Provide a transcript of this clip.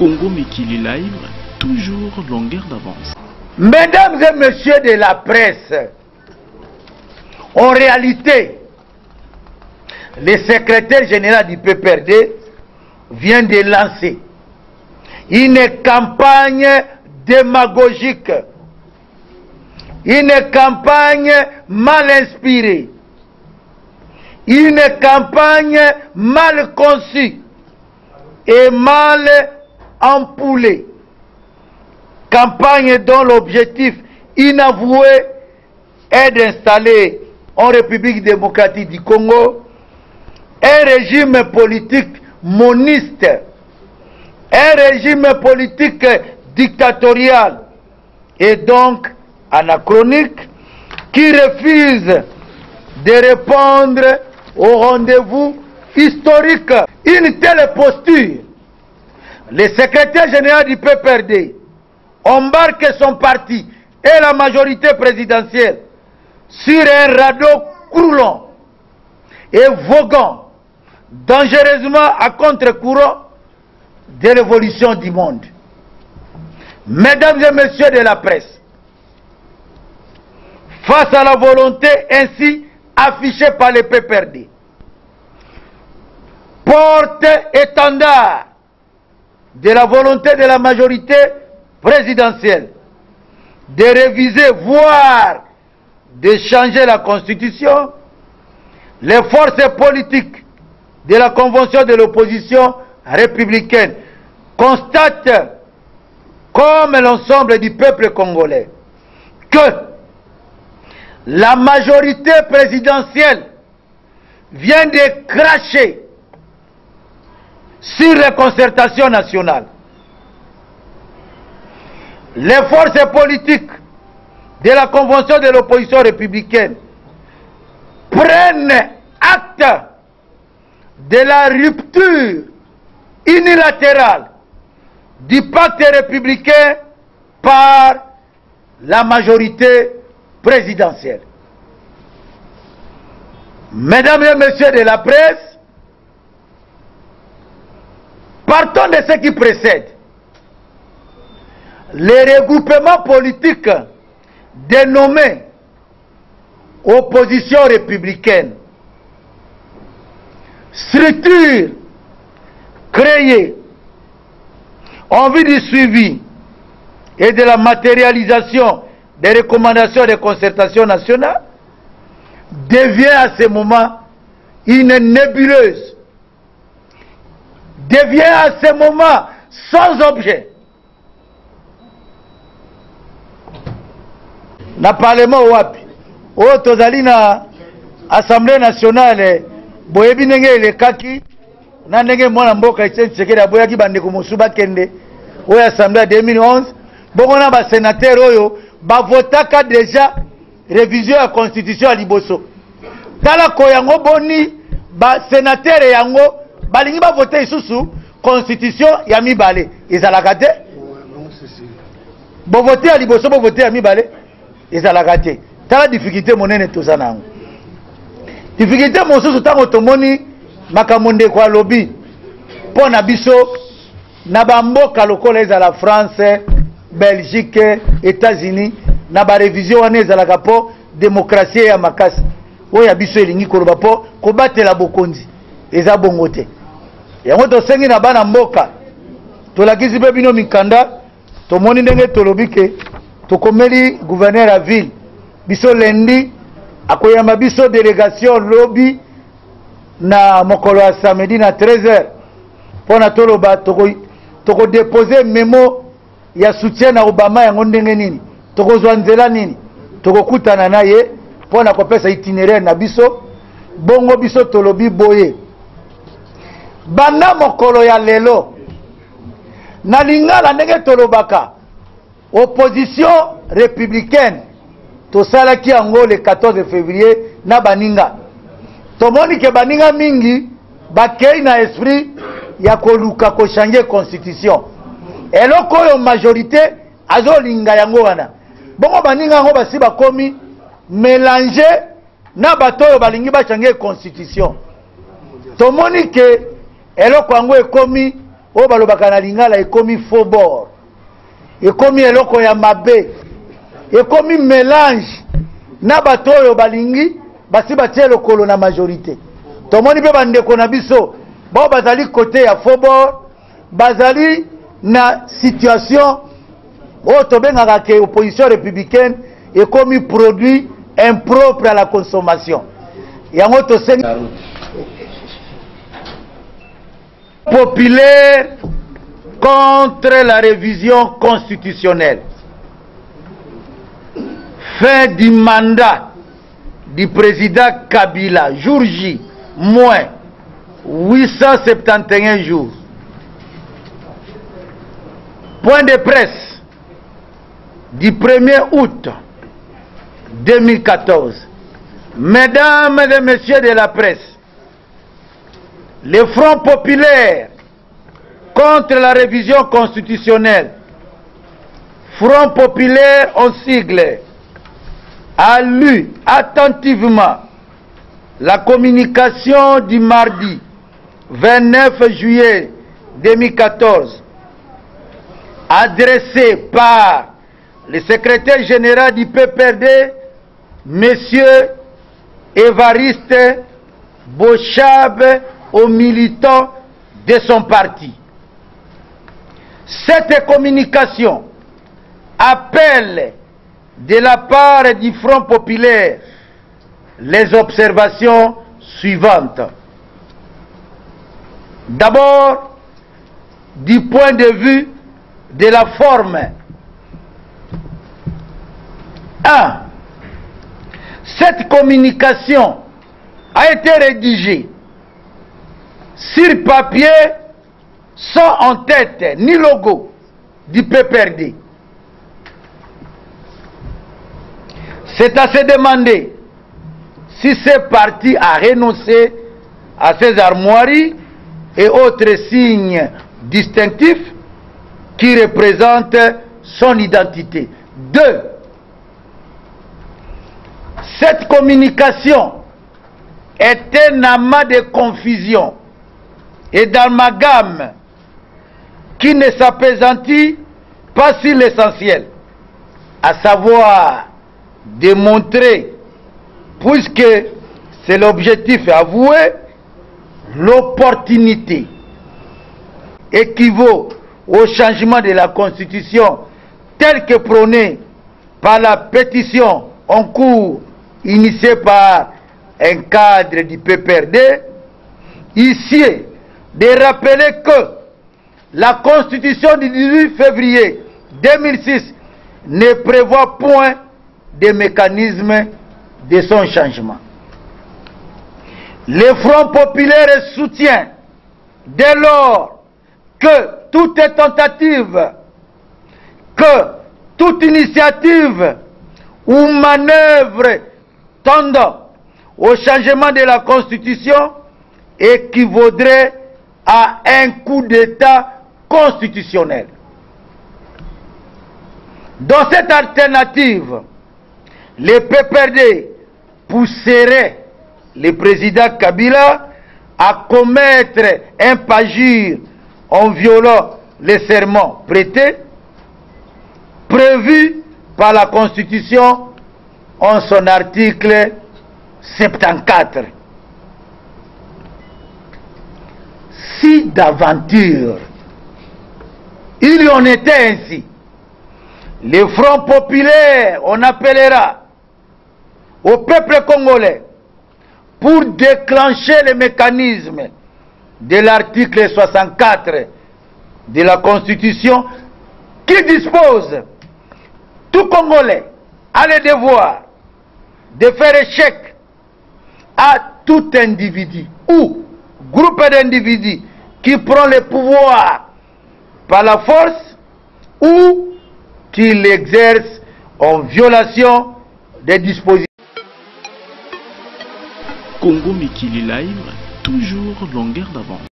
Congo Mikili Live, toujours longueur d'avance. Mesdames et messieurs de la presse, en réalité, le secrétaire général du PPRD vient de lancer une campagne démagogique, une campagne mal inspirée, une campagne mal conçue et mal ampoulée. Campagne dont l'objectif inavoué est d'installer en République démocratique du Congo un régime politique moniste, un régime politique dictatorial et donc anachronique qui refuse de répondre au rendez-vous historique. Une telle posture, le secrétaire général du PPRD embarque son parti et la majorité présidentielle sur un radeau croulant et voguant dangereusement à contre-courant de l'évolution du monde. Mesdames et messieurs de la presse, face à la volonté ainsi affichée par le PPRD, porte-étendard de la volonté de la majorité présidentielle de réviser, voire de changer la Constitution, les forces politiques de la Convention de l'opposition républicaine constatent, comme l'ensemble du peuple congolais, que la majorité présidentielle vient de cracher sur les concertations nationales. Les forces politiques de la Convention de l'opposition républicaine prennent acte de la rupture unilatérale du pacte républicain par la majorité présidentielle. Mesdames et messieurs de la presse, partons de ce qui précède. Les regroupements politiques dénommés opposition républicaine, structures créées en vue du suivi et de la matérialisation des recommandations de concertation nationale, devient à ce moment une nébuleuse, devient à ce moment sans objet. Na parlement wapi o tozali na assemblée nationale boyebi ndenge elekaki na ndenge mwana mboka Etienne Tshisekedi aboyaki bandeko mosusu bakende oyo assemblée 2011 bongo na basénateur oyo bavotaka déjà révision ya constitution ya liboso tala ko yango boni basénateur yango balingi bavote lisusu constitution ya mibale ezalaka te bovote ya liboso bovote ya mibale ezalaka te. Tala difficulté monene tozana yango. Difficulté mosusu tango tomoni makambo ndeko alobi mpo na biso na bamboka lokola ezala France, Belgique, États-Unis na barevision wana ezalaka mpo démocratie ya makasi oyo ya biso elingi koloba mpo kobatela bokonzi eza bongo te. Yango tosengi na bana mboka tolakisi mpe bino mikanda tomoni ndenge tolobi ke tokomeli gouverneur à ville biso lendi akoyamba biso délégation lobby na mokolo ya samedi na 13h pona toloba toko déposer memo ya soutien na Obama yango ndenge nini tokozwa nzela nini tokokutana na ye pona kopesa itinéraire na biso bongo biso tolobi boye banda mokolo ya lelo na lingala ndenge tolobaka opposition républicaine tosalaki yango le 14 février na baninga tomoni ke baninga mingi bakei na esprit ya koluka ko changer constitution eloko oyo majorité azolinga yango wana bongo baninga yango basi bakomi mélanger na bato oyo balingi ba changer constitution tomoni ke eloko yango ekomi oyo balobaka na lingala ekomi faux bord, ekomi eloko ya mabe, ekomi mélange na bato oyo balingi basi batie lokolo na majorité. Tomoni mpe bandeko na biso bao bazali côté ya faux bord, bazali na situation oyo tobengaka ke opposition républicaine ekomi produit impropre à la consommation. Yango tosengi populaire contre la révision constitutionnelle. Fin du mandat du président Kabila, jour J, moins 871 jours. Point de presse du 1er août 2014. Mesdames et messieurs de la presse, le Front populaire contre la révision constitutionnelle, Front populaire en sigle, a lu attentivement la communication du mardi 29 juillet 2014 adressée par le secrétaire général du PPRD, Monsieur Évariste Bochab, aux militants de son parti. Cette communication appelle de la part du Front populaire les observations suivantes. D'abord, du point de vue de la forme. 1. Cette communication a été rédigée sur papier sans en tête ni logo du PPRD. C'est à se demander si ce parti a renoncé à ses armoiries et autres signes distinctifs qui représentent son identité. 2. Cette communication est un amas de confusion et d'amalgame qui ne s'appesantit pas sur l'essentiel, à savoir démontrer, puisque c'est l'objectif avoué, l'opportunité équivaut au changement de la Constitution tel que prôné par la pétition en cours initiée par un cadre du PPRD, ici de rappeler que la Constitution du 18 février 2006 ne prévoit point de mécanisme de son changement. Le Front populaire soutient dès lors que toute tentative, que toute initiative ou manœuvre tendant au changement de la Constitution équivaudrait à un coup d'État constitutionnel. Dans cette alternative, le PPRD pousserait le président Kabila à commettre un parjure en violant les serments prêtés prévus par la Constitution en son article 74. Si d'aventure il y en était ainsi, le Front populaire, on appellera au peuple congolais pour déclencher le mécanisme de l'article 64 de la Constitution qui dispose tout Congolais a le devoir de faire échec à tout individu ou groupe d'individus qui prend le pouvoir par la force ou qui l'exerce en violation des dispositions. Congo Mikili Live, toujours longueur d'avance.